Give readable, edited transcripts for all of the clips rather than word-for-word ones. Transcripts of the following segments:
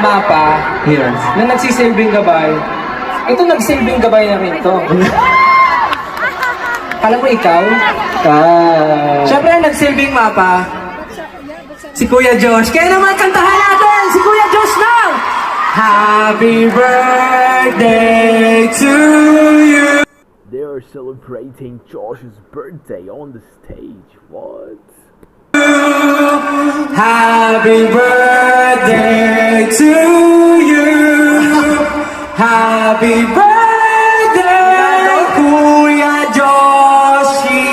mapa Yes. na nagsisilbing gabay. Ito nagsilbing gabay na rin to. Alam mo ikaw? Siyempre ang nagsilbing mapa, si Kuya Josh. Kaya naman kantahan natin si Kuya Josh now! Happy birthday to you! They are celebrating Josh's birthday on the stage. What? Happy birthday to you! Happy birthday, Kuya Joshi!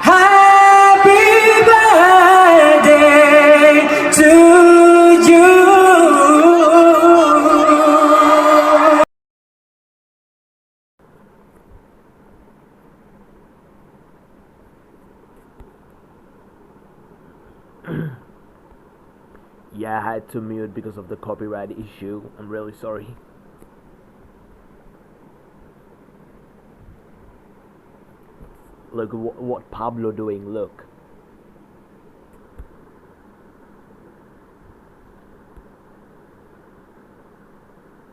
Happy birthday to you! Yeah, I had to mute because of the copyright issue. I'm really sorry. Look what Pablo doing. Look.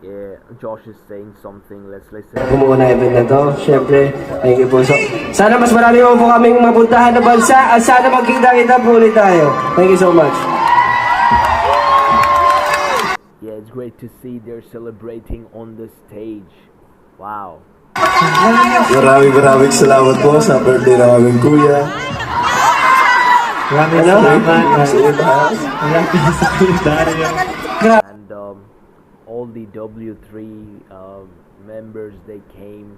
Yeah, Josh is saying something. Let's listen. Kumuha na event na to. Siyempre, thank you po. So, sana mas marami mo po kaming mapuntahan na bansa at sana magkita-kita po ulit tayo. Thank you so much. Yeah, it's great to see they're celebrating on the stage. Wow. Maraming salamat po sa birthday ng aming kuya. Maraming salamat. And all the W3 members, they came,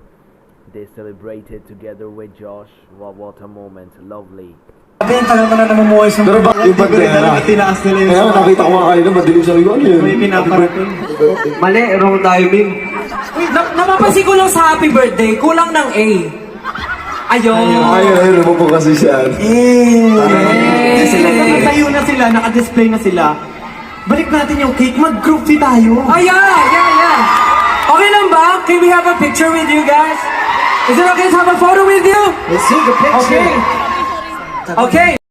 they celebrated together with Josh. Wow, what a moment, lovely. Sabi, tagal mo na namumuhay sa Pero bakit yung birthday na? tinaas nila yung Kaya nakita ko nga kayo na madilim sa ko. Ano yun? may pinaparating. Mali, wrong timing. Napapansin ko lang sa happy birthday, kulang ng A. Ayun. Ayun po kasi siya. Kasi nakatayo na sila, naka-display na sila. Balik natin yung cake, mag-groupie tayo. Oh, yeah. Okay lang ba? Can we have a picture with you guys? Is it okay to have a photo with you? Let's take a picture. Okay. Okay.